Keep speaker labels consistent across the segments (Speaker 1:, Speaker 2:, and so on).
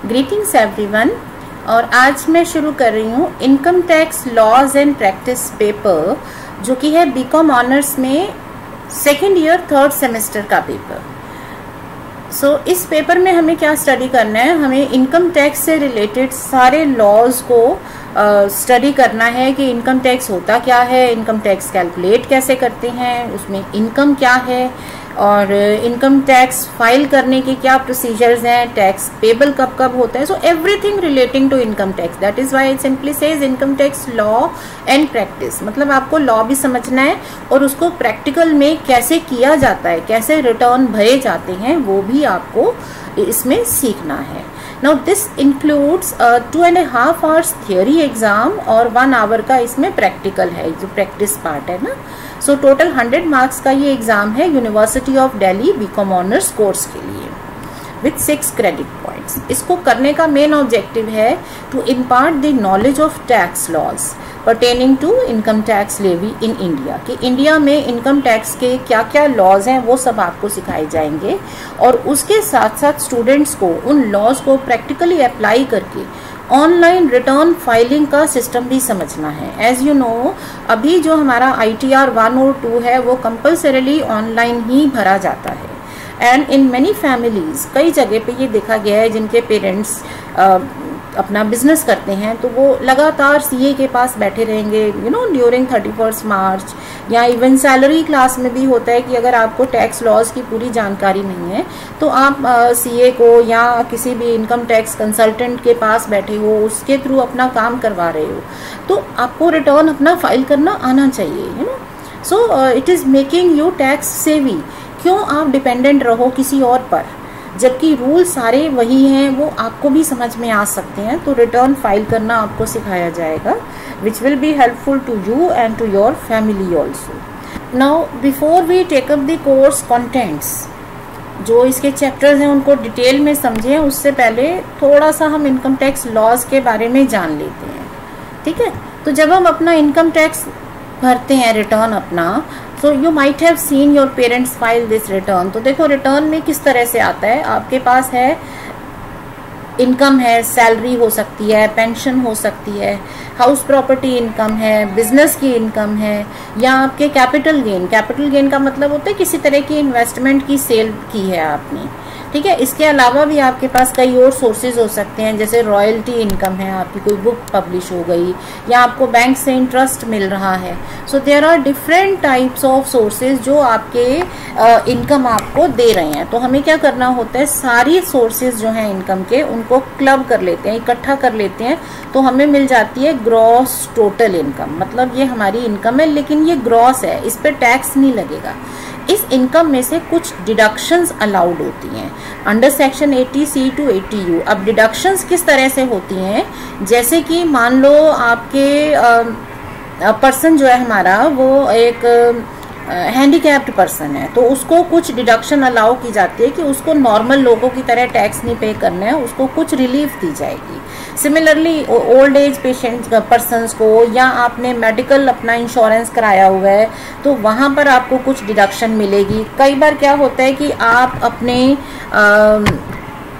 Speaker 1: Greetings everyone. और आज मैं शुरू कर रही हूँ income tax laws and practice paper, जो कि है बीकॉम ऑनर्स में सेकेंड ईयर थर्ड सेमेस्टर का पेपर। इस पेपर में हमें क्या स्टडी करना है, हमें इनकम टैक्स से रिलेटेड सारे लॉज को स्टडी करना है कि इनकम टैक्स होता क्या है, इनकम टैक्स कैलकुलेट कैसे करते हैं, उसमें इनकम क्या है और इनकम टैक्स फाइल करने के क्या प्रोसीजर्स हैं, टैक्स पेबल कब कब होता है। So everything relating to income tax, that is why it simply says income tax law and practice. मतलब आपको लॉ भी समझना है और उसको प्रैक्टिकल में कैसे किया जाता है, कैसे रिटर्न भरे जाते हैं, वो भी आपको इसमें सीखना है। Now this includes 2.5 hours theory exam और 1 hour का इसमें प्रैक्टिकल है, जो प्रैक्टिस पार्ट है ना। सो टोटल 100 मार्क्स का ये एग्जाम है university of Delhi BCom honours course के लिए विथ 6 क्रेडिट पॉइंट्स। इसको करने का मेन ऑब्जेक्टिव है to impart the knowledge of tax laws pertaining to income tax levy in India, कि इंडिया में इनकम टैक्स के क्या क्या लॉज हैं वो सब आपको सिखाए जाएंगे। और उसके साथ साथ स्टूडेंट्स को उन लॉज को प्रैक्टिकली अप्लाई करके ऑनलाइन रिटर्न फाइलिंग का सिस्टम भी समझना है। एज यू नो, अभी जो हमारा ITR 1 और 2 है वो कंपल्सरीली ऑनलाइन ही भरा जाता है। एंड इन मैनी फैमिलीज, कई जगह पे ये देखा गया है जिनके पेरेंट्स अपना बिजनेस करते हैं तो वो लगातार CA के पास बैठे रहेंगे ड्यूरिंग 31 मार्च, या इवन सैलरी क्लास में भी होता है कि अगर आपको टैक्स लॉज की पूरी जानकारी नहीं है तो आप CA को या किसी भी इनकम टैक्स कंसल्टेंट के पास बैठे हो, उसके थ्रू अपना काम करवा रहे हो, तो आपको रिटर्न अपना फाइल करना आना चाहिए। So it is making you tax सेवी। क्यों आप डिपेंडेंट रहो किसी और पर, जबकि रूल सारे वही हैं, वो आपको भी समझ में आ सकते हैं। तो रिटर्न फाइल करना आपको सिखाया जाएगा, which will be helpful to you and to your family also. Now before we take up the course contents, जो इसके चैप्टर्स हैं उनको डिटेल में समझें, उससे पहले थोड़ा सा हम इनकम टैक्स लॉज के बारे में जान लेते हैं। ठीक है, तो जब हम अपना इनकम टैक्स भरते हैं, रिटर्न अपना, so you might have seen your parents file this return. तो देखो रिटर्न में किस तरह से आता है, आपके पास है इनकम है, सैलरी हो सकती है, पेंशन हो सकती है, हाउस प्रॉपर्टी इनकम है, बिजनेस की इनकम है, या आपके कैपिटल गेन। कैपिटल गेन का मतलब होता है किसी तरह की इन्वेस्टमेंट की सेल की है आपने। ठीक है, इसके अलावा भी आपके पास कई और सोर्सेज हो सकते हैं, जैसे रॉयल्टी इनकम है, आपकी कोई बुक पब्लिश हो गई, या आपको बैंक से इंटरेस्ट मिल रहा है। So there are different types of sources जो आपके इनकम आपको दे रहे हैं। तो हमें क्या करना होता है, सारी सोर्सेज जो हैं इनकम के उनको क्लब कर लेते हैं, इकट्ठा कर लेते हैं, तो हमें मिल जाती है ग्रॉस टोटल इनकम। मतलब ये हमारी इनकम है लेकिन ये ग्रॉस है, इस पर टैक्स नहीं लगेगा। इस इनकम में से कुछ डिडक्शंस अलाउड होती हैं under section 80C to 80U। अब डिडक्शंस किस तरह से होती हैं, जैसे कि मान लो आपके पर्सन जो है हमारा वो एक हैंडीकैप्ड पर्सन है, तो उसको कुछ डिडक्शन अलाउ की जाती है कि उसको नॉर्मल लोगों की तरह टैक्स नहीं पे करना है, उसको कुछ रिलीफ दी जाएगी। Similarly old age patient persons को, या आपने मेडिकल अपना इंश्योरेंस कराया हुआ है तो वहाँ पर आपको कुछ डिडक्शन मिलेगी। कई बार क्या होता है कि आप अपने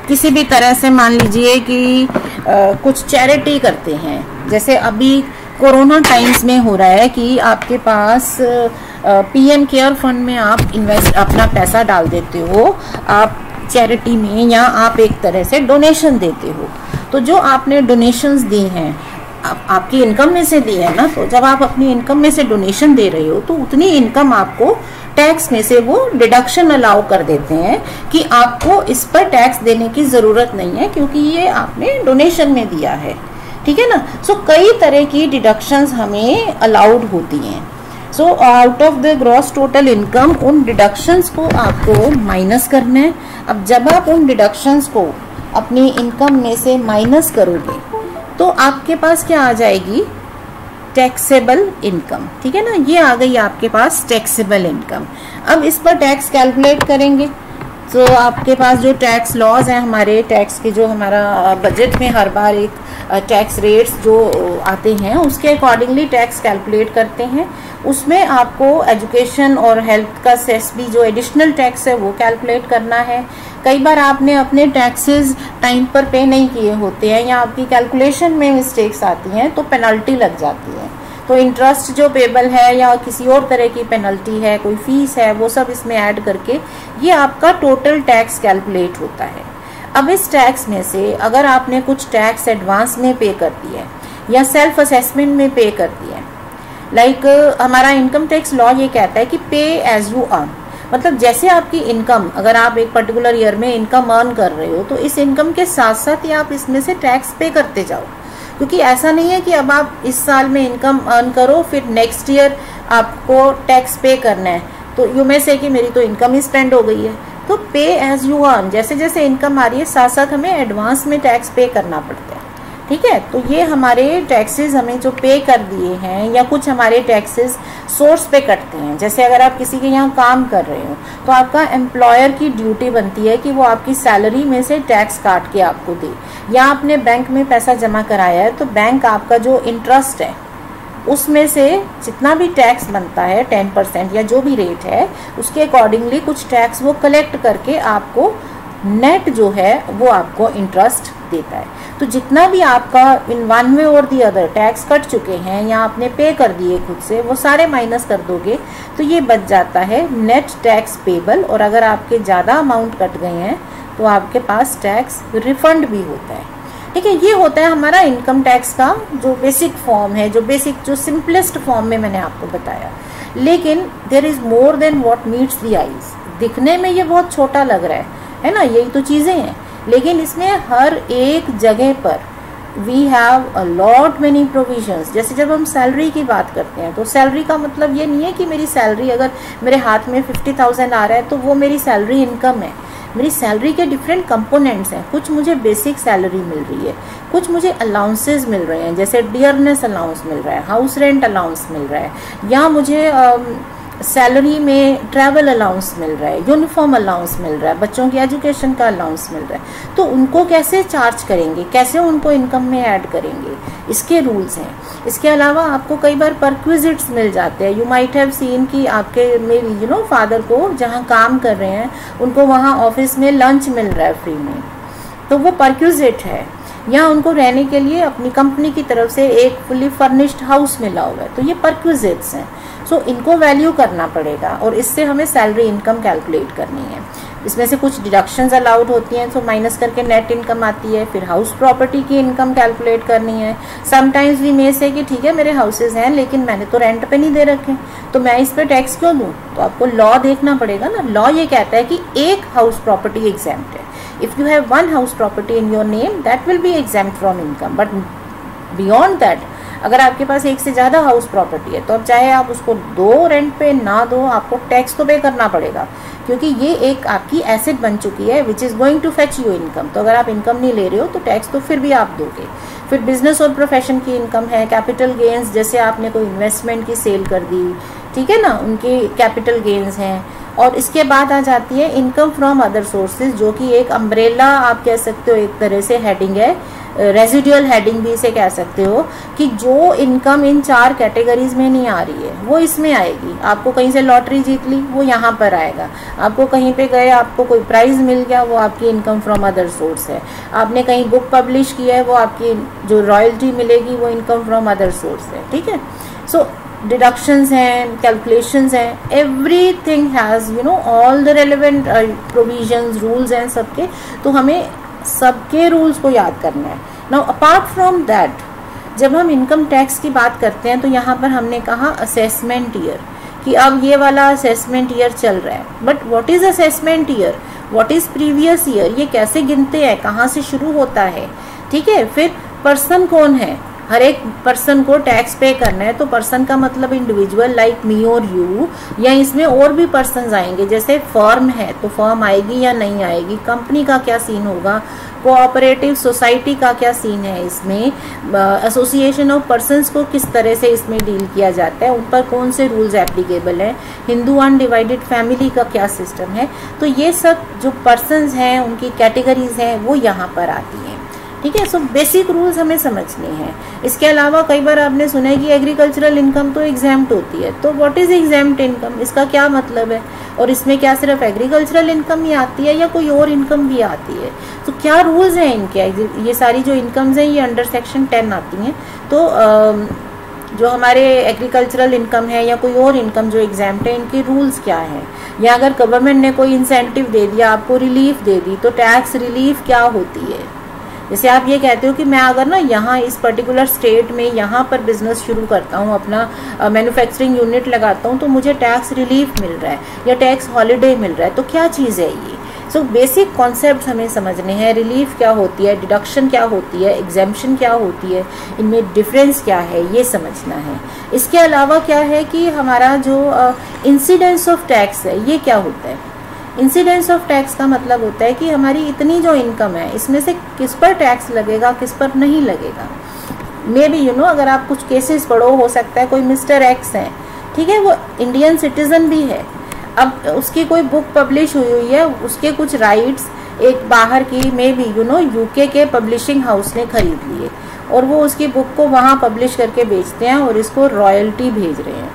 Speaker 1: किसी भी तरह से मान लीजिए कि कुछ चैरिटी करते हैं, जैसे अभी कोरोना टाइम्स में हो रहा है कि आपके पास PM केयर फंड में आप अपना पैसा डाल देते हो, आप चैरिटी में, या आप एक तरह से डोनेशन देते हो। तो जो आपने डोनेशंस दी हैं आपकी इनकम में से दी है ना, तो जब आप अपनी इनकम में से डोनेशन दे रहे हो तो उतनी इनकम आपको टैक्स में से वो डिडक्शन अलाउ कर देते हैं कि आपको इस पर टैक्स देने की ज़रूरत नहीं है क्योंकि ये आपने डोनेशन में दिया है। ठीक है ना। सो कई तरह की डिडक्शंस हमें अलाउड होती हैं। So out of the gross total income उन डिडक्शंस को आपको माइनस करना है। अब जब आप उन डिडक्शंस को अपनी इनकम में से माइनस करोगे तो आपके पास क्या आ जाएगी, टैक्सेबल इनकम। ठीक है ना, ये आ गई आपके पास टैक्सेबल इनकम। अब इस पर टैक्स कैलकुलेट करेंगे तो आपके पास जो टैक्स लॉज हैं हमारे टैक्स के, जो हमारा बजट में हर बार एक टैक्स रेट्स जो आते हैं उसके अकॉर्डिंगली टैक्स कैलकुलेट करते हैं। उसमें आपको एजुकेशन और हेल्थ का सेस भी जो एडिशनल टैक्स है वो कैलकुलेट करना है। कई बार आपने अपने टैक्सेस टाइम पर पे नहीं किए होते हैं या आपकी कैलकुलेशन में मिस्टेक्स आती हैं तो पेनल्टी लग जाती है। तो इंटरेस्ट जो पेबल है या किसी और तरह की पेनल्टी है, कोई फीस है, वो सब इसमें ऐड करके ये आपका टोटल टैक्स कैलकुलेट होता है। अब इस टैक्स में से अगर आपने कुछ टैक्स एडवांस में पे कर दिया है या सेल्फ असेसमेंट में पे कर दिया है, लाइक हमारा इनकम टैक्स लॉ ये कहता है कि पे एज यू अर्न, मतलब जैसे आपकी इनकम, अगर आप एक पर्टिकुलर ईयर में इनकम अर्न कर रहे हो तो इस इनकम के साथ साथ ही आप इसमें से टैक्स पे करते जाओ। क्योंकि ऐसा नहीं है कि अब आप इस साल में इनकम अर्न करो फिर नेक्स्ट ईयर आपको टैक्स पे करना है, तो यू में से कि मेरी तो इनकम ही स्पेंड हो गई है। तो पे एज यू अर्न, जैसे जैसे इनकम आ रही है साथ साथ हमें एडवांस में टैक्स पे करना पड़ता है। ठीक है, तो ये हमारे टैक्सेस हमें जो पे कर दिए हैं, या कुछ हमारे टैक्सेस सोर्स पे कटते हैं। जैसे अगर आप किसी के यहाँ काम कर रहे हो तो आपका एम्प्लॉयर की ड्यूटी बनती है कि वो आपकी सैलरी में से टैक्स काट के आपको दे, या आपने बैंक में पैसा जमा कराया है तो बैंक आपका जो इंटरेस्ट है उसमें से जितना भी टैक्स बनता है 10% या जो भी रेट है उसके अकॉर्डिंगली कुछ टैक्स वो कलेक्ट करके आपको नेट जो है वो आपको इंटरेस्ट देता है। तो जितना भी आपका इन वन वे और दी अदर टैक्स कट चुके हैं या आपने पे कर दिए खुद से, वो सारे माइनस कर दोगे तो ये बच जाता है नेट टैक्स पेबल। और अगर आपके ज़्यादा अमाउंट कट गए हैं तो आपके पास टैक्स रिफंड भी होता है। ठीक है, ये होता है हमारा इनकम टैक्स का जो बेसिक फॉर्म है, जो सिंपलेस्ट फॉर्म में मैंने आपको बताया। लेकिन there is more than what meets the eyes. दिखने में ये बहुत छोटा लग रहा है ना, यही तो चीज़ें हैं, लेकिन इसमें हर एक जगह पर we have a lot many provisions. जैसे जब हम सैलरी की बात करते हैं तो सैलरी का मतलब ये नहीं है कि मेरी सैलरी अगर मेरे हाथ में 50,000 आ रहा है तो वो मेरी सैलरी इनकम है। मेरी सैलरी के डिफरेंट कंपोनेंट्स हैं। कुछ मुझे बेसिक सैलरी मिल रही है, कुछ मुझे अलाउंसेस मिल रहे हैं, जैसे डियरनेस अलाउंस मिल रहा है, हाउस रेंट अलाउंस मिल रहा है, या मुझे सैलरी में ट्रैवल अलाउंस मिल रहा है, यूनिफॉर्म अलाउंस मिल रहा है, बच्चों की एजुकेशन का अलाउंस मिल रहा है। तो उनको कैसे चार्ज करेंगे, कैसे उनको इनकम में ऐड करेंगे, इसके रूल्स हैं। इसके अलावा आपको कई बार परक्विजिट्स मिल जाते हैं। यू माइट हैव सीन कि आपके मेरे फादर को जहाँ काम कर रहे हैं उनको वहाँ ऑफिस में लंच मिल रहा है फ्री में, तो वो परक्विजिट है। या उनको रहने के लिए अपनी कंपनी की तरफ से एक फुली फर्निश्ड हाउस मिला हुआ है, तो ये परक्विजिट्स हैं। सो इनको वैल्यू करना पड़ेगा और इससे हमें सैलरी इनकम कैलकुलेट करनी है। इसमें से कुछ डिडक्शंस अलाउड होती हैं, तो माइनस करके नेट इनकम आती है। फिर हाउस प्रॉपर्टी की इनकम कैलकुलेट करनी है। समटाइम्स वी मे से कि ठीक है मेरे हाउसेज हैं लेकिन मैंने तो रेंट पे नहीं दे रखे, तो मैं इस पर टैक्स क्यों दूँ? तो आपको लॉ देखना पड़ेगा ना। लॉ ये कहता है कि एक हाउस प्रॉपर्टी एग्जेम्प्ट है। If you have one house property in your name that will be exempt from income, but beyond that अगर आपके पास एक से ज़्यादा हाउस प्रॉपर्टी है तो अब चाहे आप उसको दो रेंट पे ना दो, आपको टैक्स तो पे करना पड़ेगा, क्योंकि ये एक आपकी एसेट बन चुकी है which is going to fetch you income. तो अगर आप इनकम नहीं ले रहे हो तो टैक्स तो फिर भी आप दोगे। फिर बिजनेस और प्रोफेशन की इनकम है, कैपिटल गेंस, जैसे आपने कोई इन्वेस्टमेंट की सेल कर दी, ठीक है ना, उनके कैपिटल गेंस हैं। और इसके बाद आ जाती है इनकम फ्रॉम अदर सोर्सेज, जो कि एक अम्ब्रेला आप कह सकते हो, एक तरह से हेडिंग है, रेजिडुअल हेडिंग भी इसे कह सकते हो, कि जो इनकम इन चार कैटेगरीज में नहीं आ रही है वो इसमें आएगी। आपको कहीं से लॉटरी जीत ली वो यहाँ पर आएगा, आपको कहीं पे गए आपको कोई प्राइज़ मिल गया वो आपकी इनकम फ्रॉम अदर सोर्स है, आपने कहीं बुक पब्लिश किया है वो आपकी जो रॉयल्टी मिलेगी वो इनकम फ्रॉम अदर सोर्स है। ठीक है, सो डिडक्शंस हैं, कैलकुलेशंस हैं, everything has all the relevant provisions, rules हैं सबके, तो हमें सबके रूल्स को याद करना है। नाउ अपार्ट फ्रॉम दैट, जब हम इनकम टैक्स की बात करते हैं तो यहाँ पर हमने कहा असेसमेंट ईयर, कि अब ये वाला असेसमेंट ईयर चल रहा है। But what is assessment year, what is previous year, ये कैसे गिनते हैं, कहाँ से शुरू होता है? ठीक है, फिर पर्सन कौन है, हर एक पर्सन को टैक्स पे करना है, तो पर्सन का मतलब इंडिविजुअल लाइक मी और यू, या इसमें और भी पर्सन्स आएंगे, जैसे फर्म है तो फर्म आएगी या नहीं आएगी, कंपनी का क्या सीन होगा, कोऑपरेटिव सोसाइटी का क्या सीन है, इसमें एसोसिएशन ऑफ पर्सन्स को किस तरह से इसमें डील किया जाता है, उन पर कौन से रूल्स एप्लीकेबल हैं, हिंदू अनडिवाइडेड फैमिली का क्या सिस्टम है। तो ये सब जो पर्सन्स हैं उनकी कैटेगरीज हैं वो यहाँ पर आती हैं। ठीक है, सो बेसिक रूल्स हमें समझने हैं। इसके अलावा कई बार आपने सुना है कि एग्रीकल्चरल इनकम तो एग्जाम्प्ट होती है, तो व्हाट इज एग्जाम्प्ट इनकम, इसका क्या मतलब है, और इसमें क्या सिर्फ एग्रीकल्चरल इनकम ही आती है या कोई और इनकम भी आती है, तो क्या रूल्स हैं इनके। ये सारी जो इनकम्स हैं ये अंडर सेक्शन 10 आती हैं। तो जो हमारे एग्रीकल्चरल इनकम है या कोई और इनकम जो एग्जाम्प्ट है, इनके रूल्स क्या हैं, या अगर गवर्नमेंट ने कोई इंसेंटिव दे दिया, आपको रिलीफ दे दी, तो टैक्स रिलीफ क्या होती है। जैसे आप ये कहते हो कि मैं अगर ना यहाँ इस पर्टिकुलर स्टेट में यहाँ पर बिजनेस शुरू करता हूँ, अपना मैन्युफैक्चरिंग यूनिट लगाता हूँ, तो मुझे टैक्स रिलीफ मिल रहा है या टैक्स हॉलिडे मिल रहा है, तो क्या चीज़ है ये। सो बेसिक कॉन्सेप्ट हमें समझने हैं, रिलीफ क्या होती है, डिडक्शन क्या होती है, एग्जेम्पशन क्या होती है, इनमें डिफरेंस क्या है, ये समझना है। इसके अलावा क्या है कि हमारा जो इंसिडेंस ऑफ टैक्स है ये क्या होता है। इंसिडेंस ऑफ टैक्स का मतलब होता है कि हमारी इतनी जो इनकम है इसमें से किस पर टैक्स लगेगा, किस पर नहीं लगेगा। मे बी अगर आप कुछ केसेस पढ़ो, हो सकता है कोई मिस्टर एक्स है, ठीक है, वो इंडियन सिटीजन भी है, अब उसकी कोई बुक पब्लिश हुई है, उसके कुछ राइट्स एक बाहर की मे बी यूके के पब्लिशिंग हाउस ने खरीद लिए और वो उसकी बुक को वहाँ पब्लिश करके बेचते हैं और इसको रॉयल्टी भेज रहे हैं।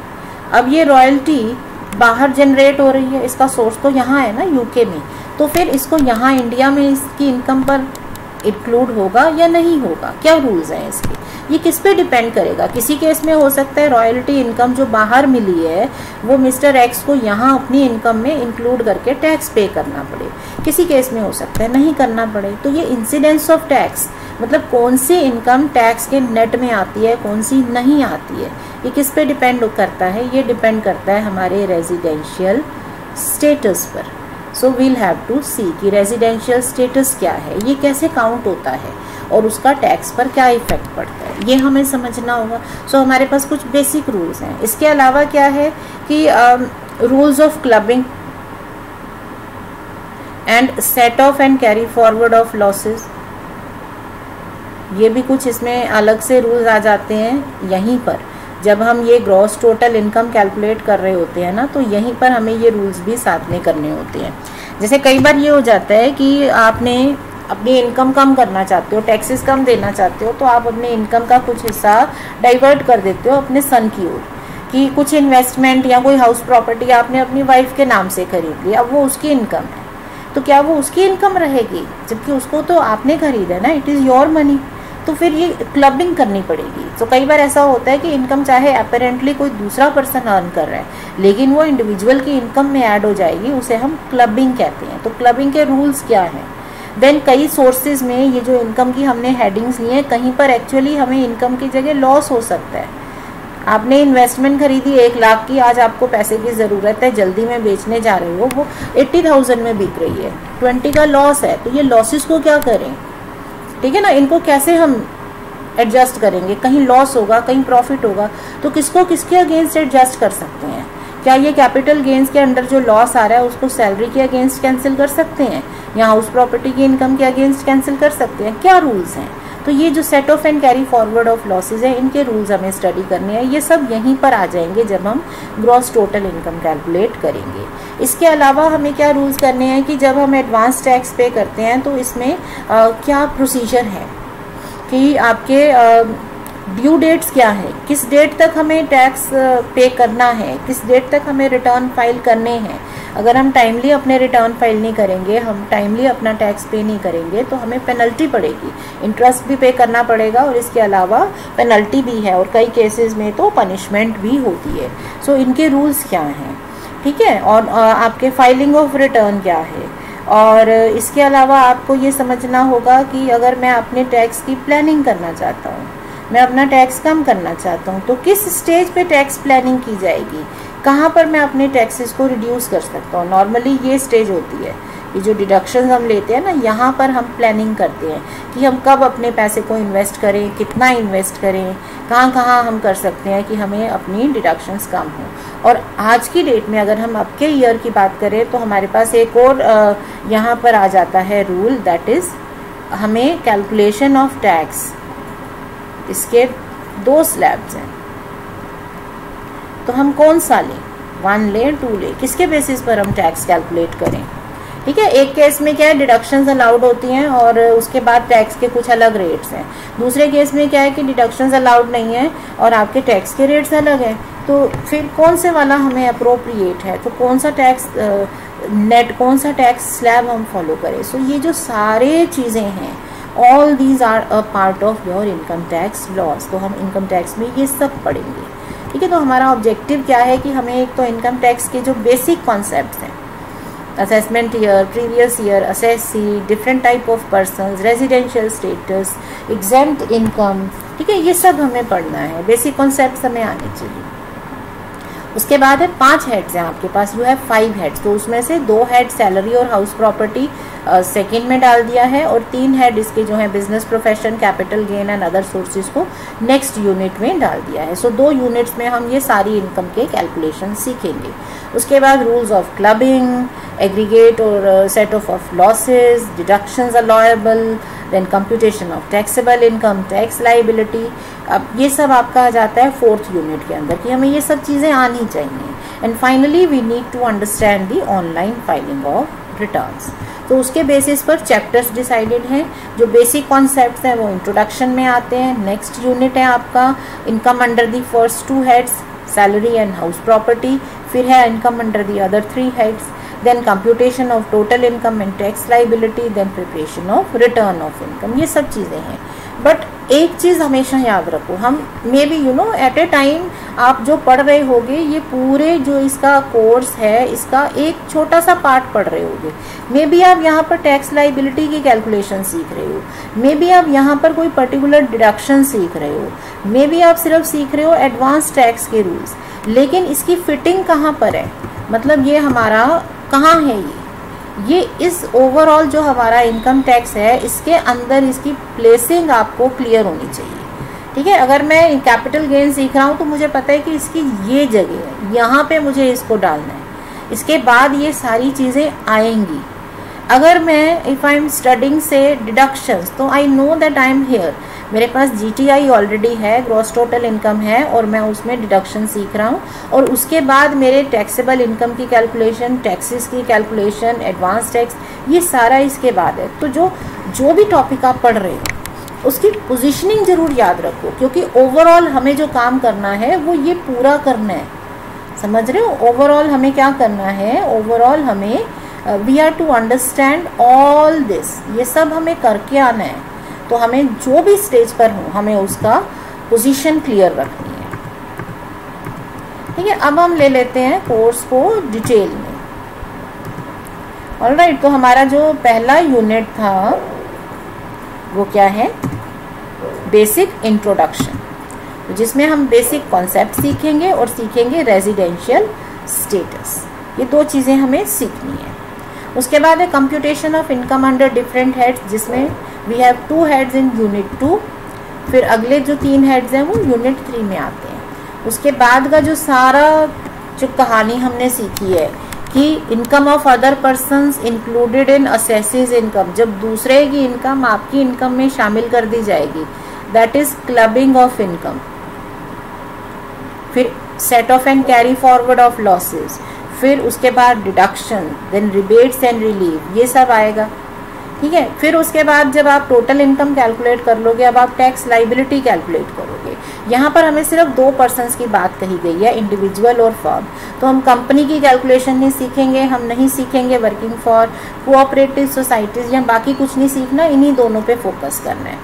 Speaker 1: अब ये रॉयल्टी बाहर जनरेट हो रही है, इसका सोर्स तो यहाँ है ना यूके में, तो फिर इसको यहाँ इंडिया में इसकी इनकम पर इंक्लूड होगा या नहीं होगा, क्या रूल्स हैं इसके, ये किस पे डिपेंड करेगा। किसी केस में हो सकता है रॉयल्टी इनकम जो बाहर मिली है वो मिस्टर एक्स को यहाँ अपनी इनकम में इंक्लूड करके टैक्स पे करना पड़े, किसी केस में हो सकता है नहीं करना पड़े। तो ये इंसिडेंस ऑफ टैक्स मतलब कौन सी इनकम टैक्स के नेट में आती है, कौन सी नहीं आती है, ये किस पे डिपेंड करता है, ये डिपेंड करता है हमारे रेजिडेंशियल स्टेटस पर। सो वील हैव टू सी कि रेजिडेंशियल स्टेटस क्या है, ये कैसे काउंट होता है और उसका टैक्स पर क्या इफेक्ट पड़ता है, ये हमें समझना होगा। सो हमारे पास कुछ बेसिक रूल्स हैं। इसके अलावा क्या है कि rules of clubbing and set off and carry forward of losses, ये भी कुछ इसमें अलग से रूल्स आ जाते हैं। यहीं पर जब हम ये ग्रॉस टोटल इनकम कैलकुलेट कर रहे होते हैं ना, तो यहीं पर हमें ये रूल्स भी साथ में करने होते हैं। जैसे कई बार ये हो जाता है कि आपने अपनी इनकम कम करना चाहते हो, टैक्सेस कम देना चाहते हो, तो आप अपने इनकम का कुछ हिस्सा डाइवर्ट कर देते हो अपने सन की ओर, कि कुछ इन्वेस्टमेंट या कोई हाउस प्रॉपर्टी आपने अपनी वाइफ के नाम से खरीद ली, अब वो उसकी इनकम है, तो क्या वो उसकी इनकम रहेगी, जबकि उसको तो आपने खरीदा ना, इट इज़ योर मनी, तो फिर ये क्लबिंग करनी पड़ेगी। तो कई बार ऐसा होता है कि इनकम चाहे अपेरेंटली कोई दूसरा पर्सन अर्न कर रहा है लेकिन वो इंडिविजुअल की इनकम में ऐड हो जाएगी, उसे हम क्लबिंग कहते हैं। तो क्लबिंग के रूल्स क्या हैं। देन कई सोर्सेज में ये जो इनकम की हमने हेडिंग्स ली हैं, कहीं पर एक्चुअली हमें इनकम की जगह लॉस हो सकता है। आपने इन्वेस्टमेंट खरीदी 1 लाख की, आज आपको पैसे की ज़रूरत है, जल्दी में बेचने जा रहे हो, वो 80,000 में बिक रही है, 20 का लॉस है, तो ये लॉसेस को क्या करें, ठीक है ना, इनको कैसे हम एडजस्ट करेंगे, कहीं लॉस होगा कहीं प्रॉफिट होगा, तो किसको किसके अगेंस्ट एडजस्ट कर सकते हैं। क्या ये कैपिटल गेंस के अंडर जो लॉस आ रहा है उसको सैलरी के अगेंस्ट कैंसिल कर सकते हैं या हाउस प्रॉपर्टी की इनकम के अगेंस्ट कैंसिल कर सकते हैं, क्या रूल्स हैं। तो ये जो set off and carry forward of losses है, इनके रूल्स हमें स्टडी करने हैं। ये सब यहीं पर आ जाएंगे जब हम ग्रॉस टोटल इनकम कैलकुलेट करेंगे। इसके अलावा हमें क्या रूल्स करने हैं कि जब हम एडवांस टैक्स पे करते हैं तो इसमें क्या प्रोसीजर है, कि आपके ड्यू डेट्स क्या है, किस डेट तक हमें टैक्स पे करना है, किस डेट तक हमें रिटर्न फाइल करने हैं। अगर हम टाइमली अपने रिटर्न फाइल नहीं करेंगे, हम टाइमली अपना टैक्स पे नहीं करेंगे, तो हमें पेनल्टी पड़ेगी, इंटरेस्ट भी पे करना पड़ेगा और इसके अलावा पेनल्टी भी है और कई केसेस में तो पनिशमेंट भी होती है। सो इनके रूल्स क्या हैं, ठीक है, और आपके फाइलिंग ऑफ रिटर्न क्या है। और इसके अलावा आपको ये समझना होगा कि अगर मैं अपने टैक्स की प्लानिंग करना चाहता हूँ, मैं अपना टैक्स कम करना चाहता हूँ, तो किस स्टेज पे टैक्स प्लानिंग की जाएगी, कहाँ पर मैं अपने टैक्सेस को रिड्यूस कर सकता हूँ। नॉर्मली ये स्टेज होती है ये जो डिडक्शंस हम लेते हैं ना, यहाँ पर हम प्लानिंग करते हैं कि हम कब अपने पैसे को इन्वेस्ट करें, कितना इन्वेस्ट करें, कहाँ कहाँ हम कर सकते हैं कि हमें अपनी डिडक्शंस कम हो। और आज की डेट में अगर हम अब के ईयर की बात करें तो हमारे पास एक और यहाँ पर आ जाता है रूल, दैट इज़ हमें कैलकुलेशन ऑफ टैक्स, इसके 2 स्लैब्स हैं, तो हम कौन सा लें, 1 लें 2 लें, किसके बेसिस पर हम टैक्स कैलकुलेट करें। ठीक है, एक केस में क्या है, डिडक्शंस अलाउड होती हैं और उसके बाद टैक्स के कुछ अलग रेट्स हैं। दूसरे केस में क्या है कि डिडक्शंस अलाउड नहीं है और आपके टैक्स के रेट्स अलग हैं। तो फिर कौन से वाला हमें अप्रोप्रिएट है, तो कौन सा टैक्स नेट, कौन सा टैक्स स्लैब हम फॉलो करें। सो ये जो सारे चीज़ें हैं, all these are a part of your income tax laws. तो हम इनकम टैक्स में ये सब पढ़ेंगे। ठीक है, तो हमारा ऑब्जेक्टिव क्या है कि हमें एक तो इनकम टैक्स के जो बेसिक कॉन्सेप्ट्स हैं, assessment year, previous year, assessee, different type of persons, residential status, exempt income, ठीक है, ये सब हमें पढ़ना है, बेसिक कॉन्सेप्ट्स हमें आने चाहिए। उसके बाद है 5 हेड्स हैं आपके पास, यू हैव 5 हेड्स, तो उसमें से 2 हेड सैलरी और हाउस प्रॉपर्टी सेकेंड में डाल दिया है और 3 हेड इसके जो है business profession, capital gain and other sources को नेक्स्ट यूनिट में डाल दिया है। सो 2 यूनिट्स में हम ये सारी इनकम के कैलकुलेशन सीखेंगे। उसके बाद रूल्स ऑफ क्लबिंग, एग्रीगेट और set off losses, deductions allowable, then computation of taxable income, tax liability. अब ये सब आपका आ जाता है 4th यूनिट के अंदर कि हमें ये सब चीज़ें आनी चाहिए। And finally we need to understand the online filing of returns. तो उसके बेसिस पर चैप्टर्स डिसाइडेड हैं। जो बेसिक कॉन्सेप्ट्स हैं वो इंट्रोडक्शन में आते हैं। नेक्स्ट यूनिट है आपका income under the first 2 heads, salary and house property, फिर है income under the other 3 heads, then computation of total income and tax liability, then preparation of return of income. ये सब चीज़ें हैं। बट एक चीज़ हमेशा याद रखो, हम may be you know at a time आप जो पढ़ रहे होगे ये पूरे जो इसका कोर्स है इसका एक छोटा सा पार्ट पढ़ रहे होगे। मे बी आप यहाँ पर टैक्स लाइबिलिटी की कैलकुलेशन सीख रहे हो, मे बी आप यहाँ पर कोई पर्टिकुलर डिडक्शन सीख रहे हो, मे बी आप सिर्फ सीख रहे हो एडवांस टैक्स के रूल्स, लेकिन इसकी फिटिंग कहाँ पर है, मतलब ये हमारा कहाँ है, ये इस ओवरऑल जो हमारा इनकम टैक्स है इसके अंदर इसकी प्लेसिंग आपको क्लियर होनी चाहिए। ठीक है, अगर मैं कैपिटल गेन सीख रहा हूँ तो मुझे पता है कि इसकी ये जगह है, यहाँ पे मुझे इसको डालना है, इसके बाद ये सारी चीज़ें आएंगी। अगर मैं इफ़ आई एम स्टडिंग से डिडक्शंस, तो I know that I am here, मेरे पास GTI ऑलरेडी है, ग्रॉस टोटल इनकम है और मैं उसमें डिडक्शन सीख रहा हूँ और उसके बाद मेरे टैक्सेबल इनकम की कैलकुलेशन, टैक्सेस की कैलकुलेशन, एडवांस टैक्स, ये सारा इसके बाद है। तो जो भी टॉपिक आप पढ़ रहे हो उसकी पोजीशनिंग ज़रूर याद रखो, क्योंकि ओवरऑल हमें जो काम करना है वो ये पूरा करना है। समझ रहे हो, ओवरऑल हमें क्या करना है, ओवरऑल हमें we are to understand all this, ये सब हमें करके आना है। तो हमें जो भी स्टेज पर हो हमें उसका पोजीशन क्लियर रखनी है। ठीक है, अब हम ले लेते हैं कोर्स को डिटेल में। ऑलराइट, तो हमारा जो पहला यूनिट था वो क्या है, बेसिक इंट्रोडक्शन, तो जिसमें हम बेसिक कॉन्सेप्ट सीखेंगे और सीखेंगे रेजिडेंशियल स्टेटस। ये 2 चीज़ें हमें सीखनी है। उसके बाद है computation of income under different heads, जिसमें we have 2 heads in unit 2, फिर अगले जो 3 हेड्स हैं वो यूनिट 3 में आते हैं। उसके बाद का जो सारा जो कहानी हमने सीखी है कि income of other persons included in assessee's income, जब दूसरे की इनकम आपकी इनकम में शामिल कर दी जाएगी, that is clubbing of income. फिर set off and carry forward of losses, फिर उसके बाद deduction, then rebates and relief, ये सब आएगा। ठीक है, फिर उसके बाद जब आप टोटल इनकम कैलकुलेट कर लोगे, अब आप टैक्स लाइबिलिटी कैलकुलेट करोगे। यहाँ पर हमें सिर्फ 2 पर्सन्स की बात कही गई है, इंडिविजुअल और फर्म, तो हम कंपनी की कैलकुलेशन नहीं सीखेंगे, हम नहीं सीखेंगे वर्किंग फॉर कोऑपरेटिव सोसाइटीज़ या बाकी कुछ नहीं सीखना, इन्हीं दोनों पे फोकस करना है।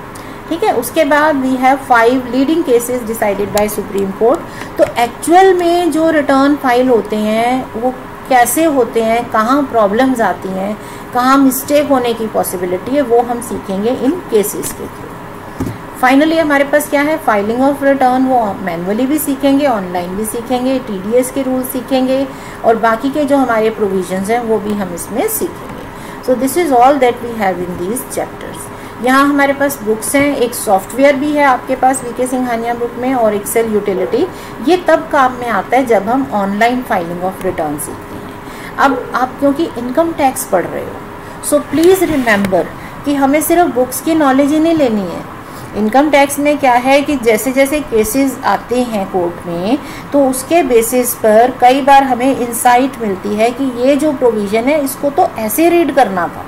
Speaker 1: ठीक है, उसके बाद we have 5 leading cases decided by Supreme Court. तो एक्चुअल में जो रिटर्न फाइल होते हैं वो कैसे होते हैं, कहाँ प्रॉब्लम्स आती हैं, कहाँ मिस्टेक होने की पॉसिबिलिटी है, वो हम सीखेंगे इन केसेस के थ्रू। फाइनली हमारे पास क्या है, फाइलिंग ऑफ रिटर्न, वो मैनुअली भी सीखेंगे, ऑनलाइन भी सीखेंगे, TDS के रूल सीखेंगे और बाकी के जो हमारे प्रोविजंस हैं वो भी हम इसमें सीखेंगे। So this is all that we have in these chapters. यहाँ हमारे पास बुक्स हैं, एक सॉफ्टवेयर भी है आपके पास वीके सिंघानिया बुक में, और एक्सेल यूटिलिटी। ये तब काम में आता है जब हम ऑनलाइन फाइलिंग ऑफ रिटर्न सीखते हैं। अब आप क्योंकि इनकम टैक्स पढ़ रहे हो, सो प्लीज़ रिमेंबर कि हमें सिर्फ बुक्स की नॉलेज ही नहीं लेनी है। इनकम टैक्स में क्या है कि जैसे जैसे केसेस आते हैं कोर्ट में, तो उसके बेसिस पर कई बार हमें इंसाइट मिलती है कि ये जो प्रोविज़न है इसको तो ऐसे रीड करना था,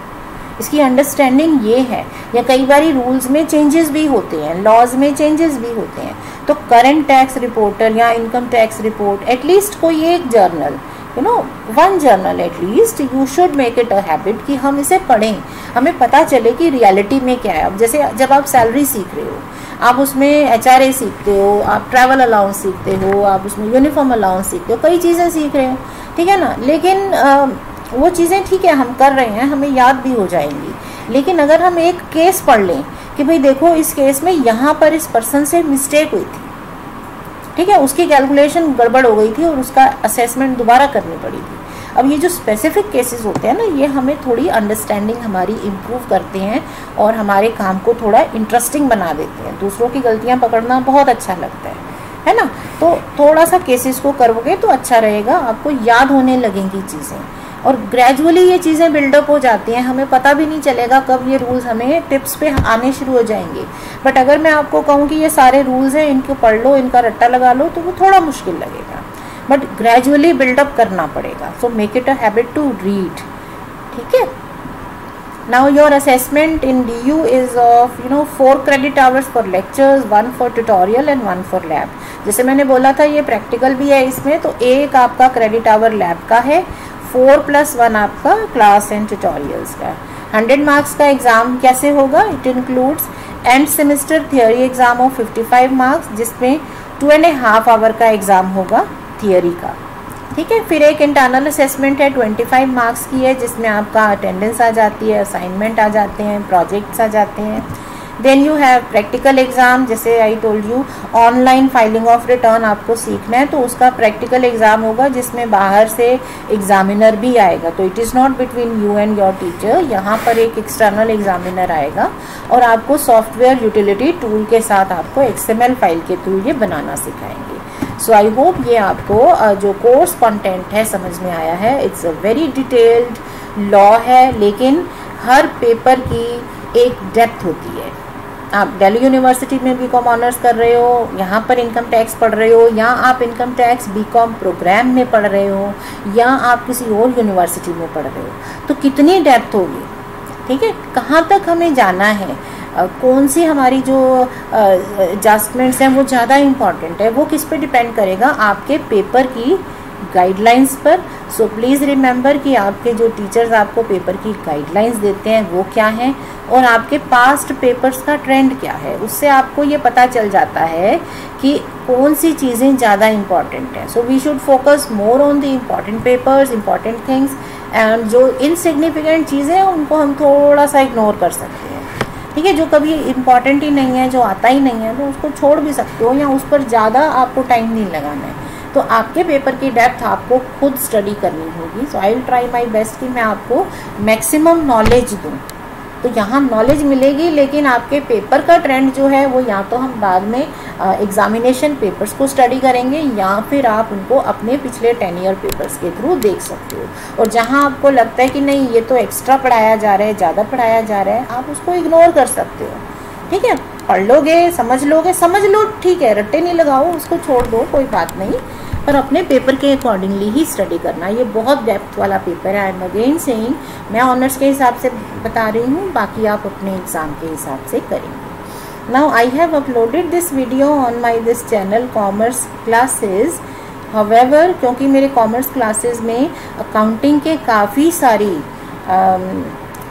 Speaker 1: इसकी अंडरस्टैंडिंग ये है। या कई बार रूल्स में चेंजेस भी होते हैं, लॉज में चेंजेस भी होते हैं। तो करंट टैक्स रिपोर्टर या इनकम टैक्स रिपोर्ट, एटलीस्ट कोई एक journal, one journal at least you should make it a habit कि हम इसे पढ़ें, हमें पता चले कि रियलिटी में क्या है। अब जैसे जब आप सैलरी सीख रहे हो, आप उसमें HRA सीखते हो, आप ट्रैवल अलाउंस सीखते हो, आप उसमें यूनिफॉर्म अलाउंस सीखते हो, कई चीज़ें सीख रहे हो, ठीक है ना। लेकिन वो चीज़ें ठीक है हम कर रहे हैं, हमें याद भी हो जाएंगी। लेकिन अगर हम एक केस पढ़ लें कि भाई देखो इस केस में यहाँ पर इस पर्सन से मिस्टेक हुई थी, ठीक है, उसकी कैलकुलेशन गड़बड़ हो गई थी और उसका असेसमेंट दोबारा करनी पड़ी थी। अब ये जो स्पेसिफिक केसेस होते हैं ना, ये हमें थोड़ी अंडरस्टैंडिंग हमारी इम्प्रूव करते हैं और हमारे काम को थोड़ा इंटरेस्टिंग बना देते हैं। दूसरों की गलतियाँ पकड़ना बहुत अच्छा लगता है ना। तो थोड़ा सा केसेस को करोगे तो अच्छा रहेगा, आपको याद होने लगेंगी चीज़ें, और ग्रेजुअली ये चीज़ें बिल्डअप हो जाती हैं। हमें पता भी नहीं चलेगा कब ये रूल्स हमें टिप्स पे आने शुरू हो जाएंगे। बट अगर मैं आपको कहूँ कि ये सारे रूल्स हैं, इनको पढ़ लो, इनका रट्टा लगा लो, तो वो थोड़ा मुश्किल लगेगा, बट ग्रेजुअली बिल्डअप करना पड़ेगा। So make it a habit to read, ठीक है। Now your assessment in DU is of 4 credit hours for lectures, 1 for tutorial and 1 for lab. जैसे मैंने बोला था ये प्रैक्टिकल भी है इसमें, तो एक आपका क्रेडिट आवर लैब का है, 4+1 आपका क्लास एंड ट्यूटोरियल्स का। 100 मार्क्स का एग्ज़ाम कैसे होगा? It includes end semester theory exam of 55 marks, जिसमें 2.5 आवर का एग्ज़ाम होगा थियोरी का, ठीक है। फिर एक इंटरनल असेसमेंट है 25 मार्क्स की है, जिसमें आपका अटेंडेंस आ जाती है, असाइनमेंट आ जाते हैं, प्रोजेक्ट्स आ जाते हैं। Then you have practical exam, जैसे I told you online filing of return आपको सीखना है, तो उसका प्रैक्टिकल एग्ज़ाम होगा जिसमें बाहर से एग्जामिनर भी आएगा। तो it is not between you and your teacher, यहाँ पर एक एक्सटर्नल एग्जामिनर आएगा और आपको सॉफ्टवेयर यूटिलिटी टूल के साथ आपको XML फाइल के थ्रू ये बनाना सिखाएंगे। सो आई होप ये आपको जो कोर्स कंटेंट है समझ में आया है। It's a very detailed law है, लेकिन हर पेपर की एक डेप्थ होती है। आप दिल्ली यूनिवर्सिटी में BCom ऑनर्स कर रहे हो, यहाँ पर इनकम टैक्स पढ़ रहे हो, या आप इनकम टैक्स BCom प्रोग्राम में पढ़ रहे हो, या आप किसी और यूनिवर्सिटी में पढ़ रहे हो, तो कितनी डेप्थ होगी, ठीक है। कहाँ तक हमें जाना है, कौन सी हमारी जो एडजस्टमेंट्स हैं वो ज़्यादा इम्पॉर्टेंट है, वो किस पे डिपेंड करेगा? आपके पेपर की गाइडलाइंस पर। सो प्लीज़ रिमेंबर कि आपके जो टीचर्स आपको पेपर की गाइडलाइंस देते हैं वो क्या हैं, और आपके पास्ट पेपर्स का ट्रेंड क्या है, उससे आपको ये पता चल जाता है कि कौन सी चीज़ें ज़्यादा इम्पॉर्टेंट हैं। So we should focus more on the important papers, important things, and जो इनसिग्निफिकेंट चीज़ें हैं उनको हम थोड़ा सा इग्नोर कर सकते हैं, ठीक है। जो कभी इम्पॉर्टेंट ही नहीं है, जो आता ही नहीं है, तो उसको छोड़ भी सकते हो, या उस पर ज़्यादा आपको टाइम नहीं लगाना है। तो आपके पेपर की डेप्थ आपको खुद स्टडी करनी होगी। So I will try my best कि मैं आपको मैक्सिमम नॉलेज दूँ। तो यहाँ नॉलेज मिलेगी, लेकिन आपके पेपर का ट्रेंड जो है वो या तो हम बाद में एग्जामिनेशन पेपर्स को स्टडी करेंगे, या फिर आप उनको अपने पिछले 10 ईयर पेपर्स के थ्रू देख सकते हो। और जहाँ आपको लगता है कि नहीं ये तो एक्स्ट्रा पढ़ाया जा रहा है, ज़्यादा पढ़ाया जा रहा है, आप उसको इग्नोर कर सकते हो, ठीक है। पढ़ लोगे, समझ लो, ठीक है, रट्टे नहीं लगाओ, उसको छोड़ दो, कोई बात नहीं, पर अपने पेपर के अकॉर्डिंगली ही स्टडी करना। ये बहुत डेप्थ वाला पेपर है। आई एम अगेन सेइंग, मैं ऑनर्स के हिसाब से बता रही हूँ, बाकी आप अपने एग्ज़ाम के हिसाब से करेंगे। Now I have uploaded this video on my this channel commerce classes. However, क्योंकि मेरे कॉमर्स क्लासेस में अकाउंटिंग के काफ़ी सारी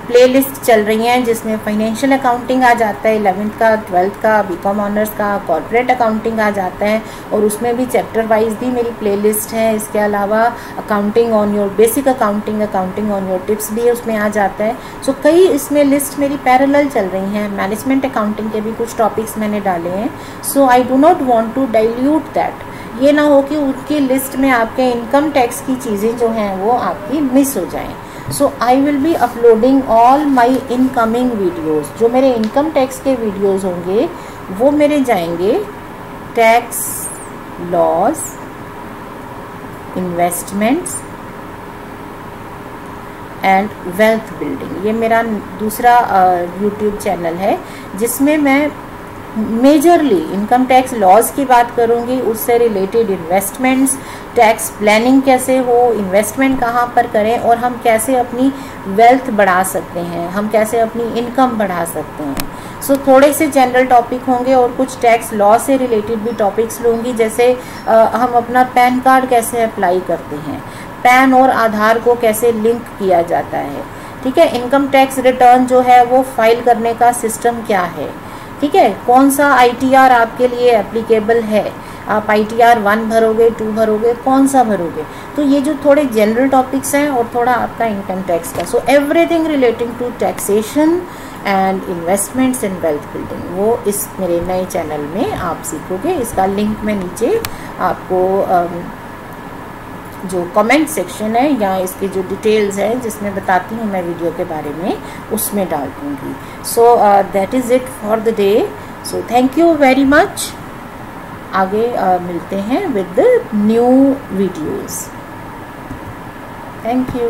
Speaker 1: प्लेलिस्ट चल रही हैं, जिसमें फाइनेंशियल अकाउंटिंग आ जाता है 11th का, 12th का, BCom ऑनर्स का, कॉर्पोरेट अकाउंटिंग आ जाता है, और उसमें भी चैप्टर वाइज भी मेरी प्लेलिस्ट है। इसके अलावा accounting on your basic accounting, accounting on your tips भी उसमें आ जाता है। सो कई इसमें लिस्ट मेरी पैरेलल चल रही हैं। मैनेजमेंट अकाउंटिंग के भी कुछ टॉपिक्स मैंने डाले हैं। So I do not want to dilute that. ये ना हो कि उनकी लिस्ट में आपके इनकम टैक्स की चीज़ें जो हैं वो आपकी मिस हो जाएं। So I will be uploading all my incoming videos. जो मेरे इनकम टैक्स के वीडियोज़ होंगे वो मेरे जाएंगे tax laws, investments and wealth building. ये मेरा दूसरा यूट्यूब चैनल है जिसमें मैं मेजरली इनकम टैक्स लॉज की बात करूंगी, उससे रिलेटेड इन्वेस्टमेंट्स, टैक्स प्लानिंग कैसे हो, इन्वेस्टमेंट कहाँ पर करें और हम कैसे अपनी वेल्थ बढ़ा सकते हैं, हम कैसे अपनी इनकम बढ़ा सकते हैं। सो थोड़े से जनरल टॉपिक होंगे और कुछ टैक्स लॉ से रिलेटेड भी टॉपिक्स लूँगी, जैसे हम अपना पैन कार्ड कैसे अप्लाई करते हैं, पैन और आधार को कैसे लिंक किया जाता है, ठीक है। इनकम टैक्स रिटर्न जो है वो फाइल करने का सिस्टम क्या है, ठीक है। कौन सा ITR आपके लिए एप्लीकेबल है, आप ITR 1 भरोगे, 2 भरोगे, कौन सा भरोगे। तो ये जो थोड़े जनरल टॉपिक्स हैं और थोड़ा आपका इनकम टैक्स का, so everything relating to taxation and investments in wealth building, वो इस मेरे नए चैनल में आप सीखोगे। इसका लिंक मैं नीचे आपको जो कमेंट सेक्शन है या इसके जो डिटेल्स है जिसमें बताती हूँ मैं वीडियो के बारे में, उसमें डाल दूँगी। So that is it for the day. So thank you very much. आगे मिलते हैं with new videos. Thank you.